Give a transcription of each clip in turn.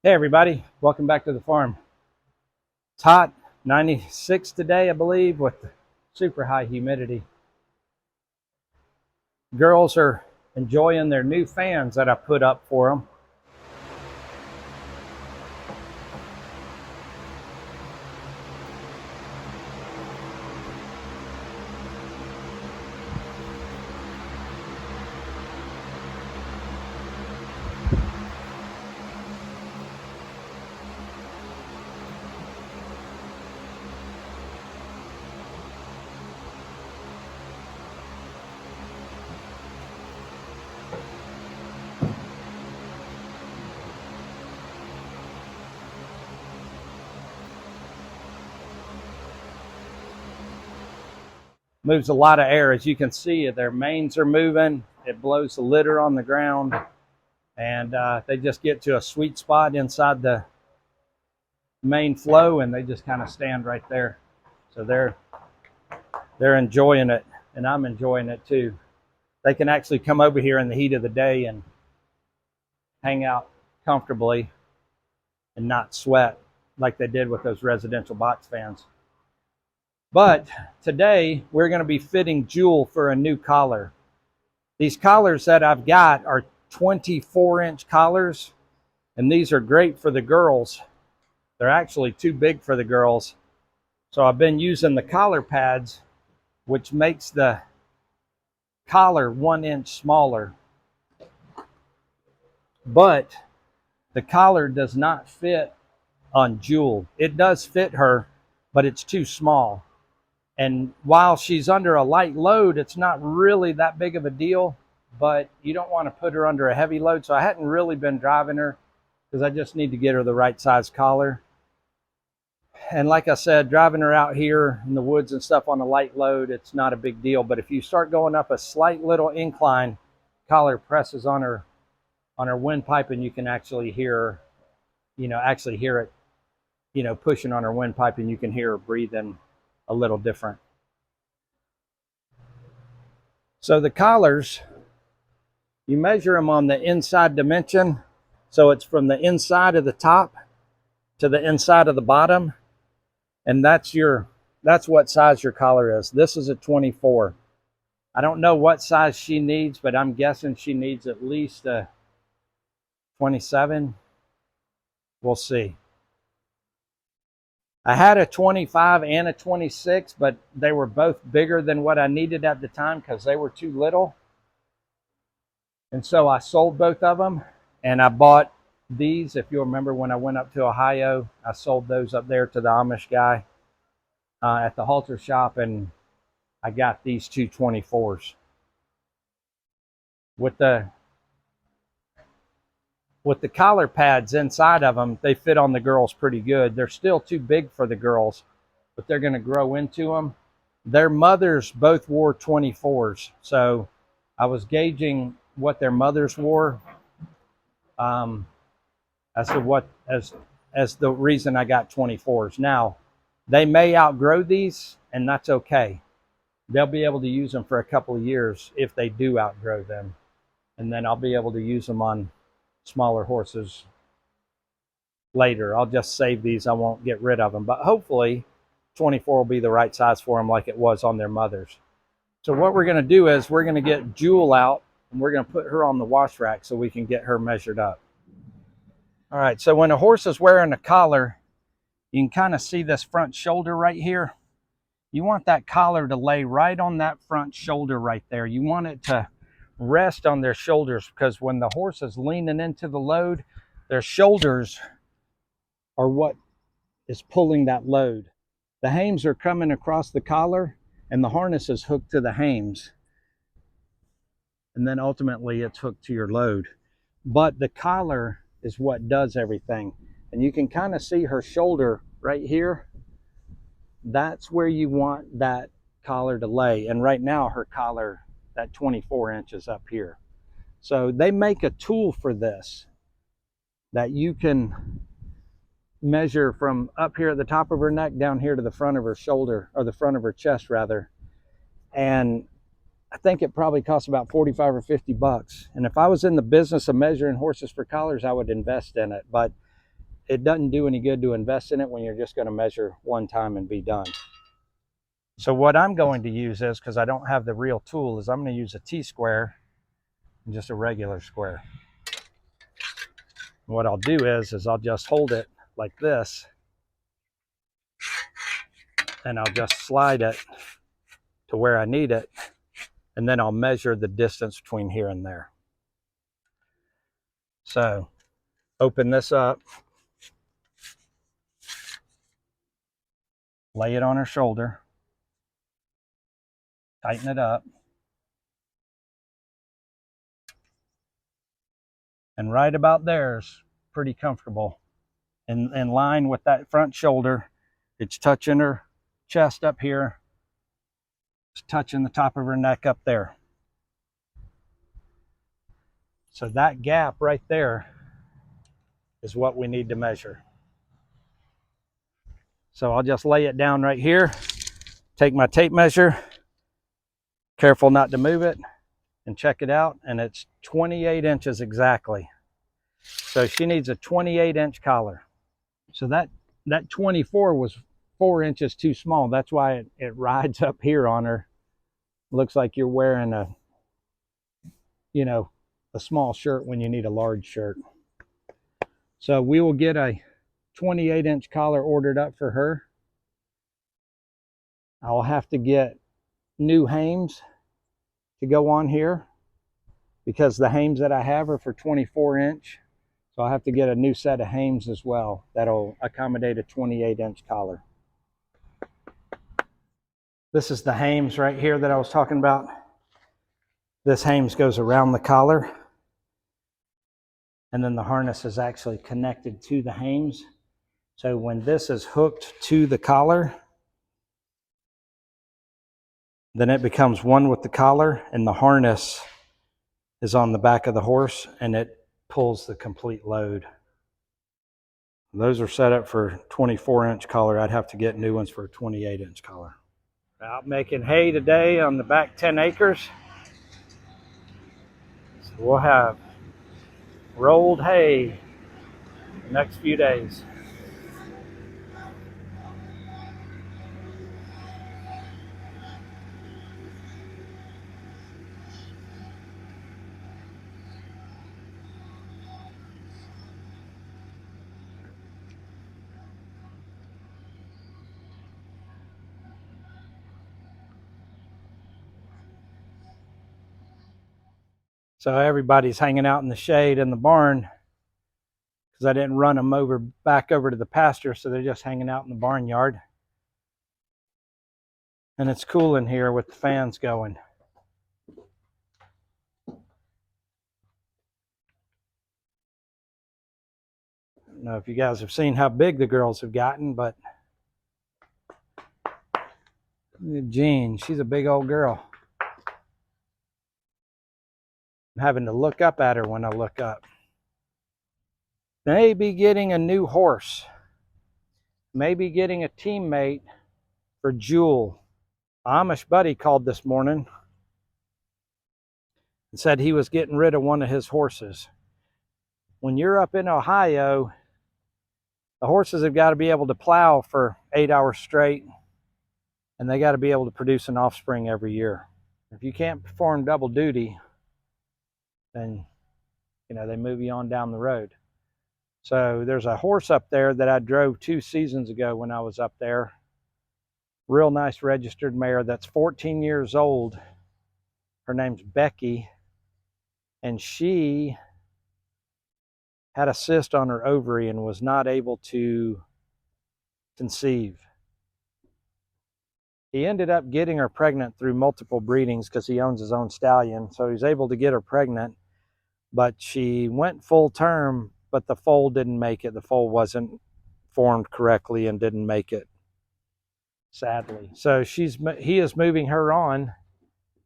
Hey everybody, welcome back to the farm. It's hot, 96 today, I believe, with super high humidity. Girls are enjoying their new fans that I put up for them. Moves a lot of air. As you can see, their manes are moving. It blows the litter on the ground, and they just get to a sweet spot inside the main flow, and they just kind of stand right there. So they're enjoying it, and I'm enjoying it too. They can actually come over here in the heat of the day and hang out comfortably and not sweat like they did with those residential box fans. But today we're going to be fitting Jule for a new collar. These collars that I've got are 24-inch collars, and these are great for the girls. They're actually too big for the girls. So I've been using the collar pads, which makes the collar 1 inch smaller. But the collar does not fit on Jule. It does fit her, but it's too small. And while she's under a light load, it's not really that big of a deal, but you don't want to put her under a heavy load. So I hadn't really been driving her because I just need to get her the right size collar. And like I said, driving her out here in the woods and stuff on a light load, it's not a big deal. But if you start going up a slight little incline, collar presses on her windpipe, and you can actually hear her, it, pushing on her windpipe, and you can hear her breathing a little different. So the collars, you measure them on the inside dimension. So it's from the inside of the top to the inside of the bottom. And that's what size your collar is. This is a 24. I don't know what size she needs, but I'm guessing she needs at least a 27. We'll see. I had a 25 and a 26, but they were both bigger than what I needed at the time because they were too little. And so I sold both of them, and I bought these. If you remember when I went up to Ohio, I sold those up there to the Amish guy at the halter shop, and I got these two 24s. With the collar pads inside of them, they fit on the girls pretty good. They're still too big for the girls, but they're going to grow into them. Their mothers both wore 24s, so I was gauging what their mothers wore as the reason I got 24s. Now, they may outgrow these, and that's okay. They'll be able to use them for a couple of years if they do outgrow them, and then I'll be able to use them on smaller horses later. I'll just save these. I won't get rid of them, but hopefully 24 will be the right size for them like it was on their mothers. So what we're going to do is we're going to get Jule out, and we're going to put her on the wash rack so we can get her measured up. All right, so when a horse is wearing a collar, you can kind of see this front shoulder right here. You want that collar to lay right on that front shoulder right there. You want it to rest on their shoulders, because when the horse is leaning into the load, their shoulders are what is pulling that load. The hames are coming across the collar, and the harness is hooked to the hames, and then ultimately it's hooked to your load. But the collar is what does everything, and you can kind of see her shoulder right here. That's where you want that collar to lay, and right now her collar, that 24 inches up here. So they make a tool for this that you can measure from up here at the top of her neck down here to the front of her shoulder, or the front of her chest rather. And I think it probably costs about 45 or 50 bucks. And if I was in the business of measuring horses for collars, I would invest in it. But it doesn't do any good to invest in it when you're just going to measure one time and be done. So what I'm going to use is, because I don't have the real tool, is I'm going to use a T-square and just a regular square. And what I'll do is I'll just hold it like this, and I'll just slide it to where I need it, and then I'll measure the distance between here and there. So open this up, lay it on her shoulder, tighten it up, and right about there is pretty comfortable. In line with that front shoulder, it's touching her chest up here, it's touching the top of her neck up there. So that gap right there is what we need to measure. So I'll just lay it down right here, take my tape measure, careful not to move it, and check it out, and it's 28 inches exactly. So she needs a 28-inch collar. So that 24 was 4 inches too small. That's why it rides up here on her. Looks like you're wearing a, you know, a small shirt when you need a large shirt. So we will get a 28-inch collar ordered up for her. I'll have to get new hames to go on here because the hames that I have are for 24-inch. So I'll have to get a new set of hames as well that'll accommodate a 28-inch collar. This is the hames right here that I was talking about. This hames goes around the collar, and then the harness is actually connected to the hames. So when this is hooked to the collar, then it becomes one with the collar, and the harness is on the back of the horse, and it pulls the complete load. Those are set up for 24-inch collar. I'd have to get new ones for a 28-inch collar. Out making hay today on the back 10 acres. So we'll have rolled hay the next few days. So everybody's hanging out in the shade in the barn because I didn't run them back over to the pasture, so they're just hanging out in the barnyard. And it's cool in here with the fans going. I don't know if you guys have seen how big the girls have gotten, but Jean, she's a big old girl. I'm having to look up at her when I look up. Maybe getting a new horse. Maybe getting a teammate for Jule. Amish buddy called this morning and said he was getting rid of one of his horses. When you're up in Ohio, the horses have got to be able to plow for 8 hours straight, and they got to be able to produce an offspring every year. If you can't perform double duty, then they move you on down the road. So there's a horse up there that I drove 2 seasons ago when I was up there. Real nice registered mare that's 14 years old. Her name's Becky, and she had a cyst on her ovary and was not able to conceive. He ended up getting her pregnant through multiple breedings because he owns his own stallion, so he was able to get her pregnant, but she went full term, but the foal didn't make it. The foal wasn't formed correctly and didn't make it, sadly. So he is moving her on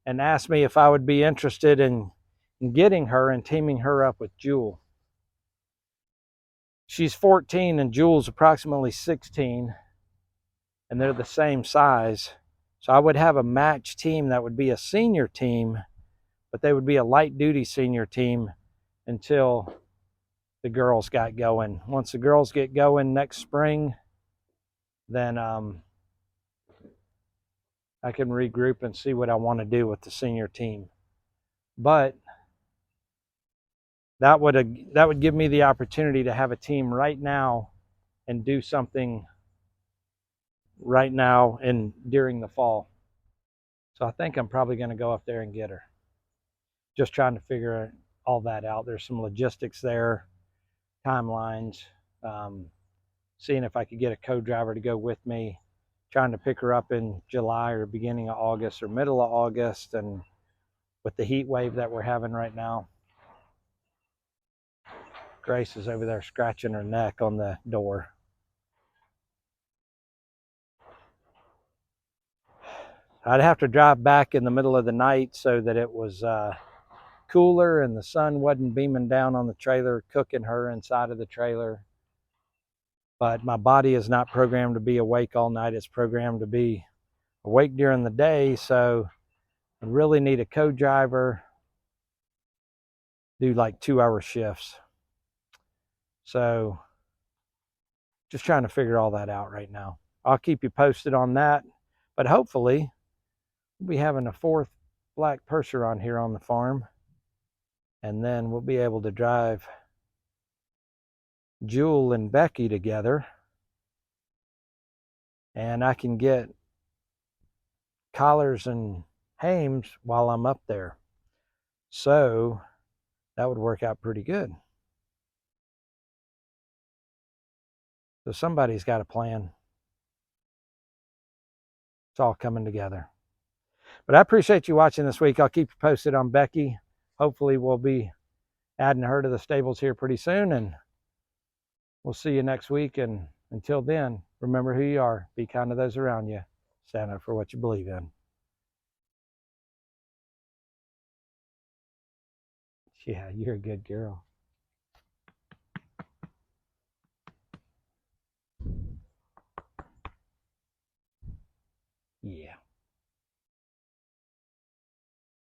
and asked me if I would be interested in getting her and teaming her up with Jule. She's 14 and Jule's approximately 16, and they're the same size. So I would have a match team that would be a senior team, but they would be a light duty senior team until the girls got going. Once the girls get going next spring, then I can regroup and see what I want to do with the senior team. But that would give me the opportunity to have a team right now and do something right now and during the fall. So I think I'm probably going to go up there and get her. Just trying to figure all that out. There's some logistics there, timelines, seeing if I could get a co-driver to go with me, trying to pick her up in July or beginning of August or middle of August, and with the heat wave that we're having right now. Grace is over there scratching her neck on the door. I'd have to drive back in the middle of the night so that it was cooler and the sun wasn't beaming down on the trailer, cooking her inside of the trailer. But my body is not programmed to be awake all night. It's programmed to be awake during the day. So I really need a co-driver, do like 2-hour shifts. So just trying to figure all that out right now. I'll keep you posted on that. But hopefully we'll be having a 4th black Percheron here on the farm. And then we'll be able to drive Jule and Becky together. And I can get collars and hames while I'm up there. So that would work out pretty good. So somebody's got a plan. It's all coming together. But I appreciate you watching this week. I'll keep you posted on Becky. Hopefully we'll be adding her to the stables here pretty soon, and we'll see you next week. And until then, remember who you are. Be kind to those around you. Stand up for what you believe in. Yeah, you're a good girl. Yeah.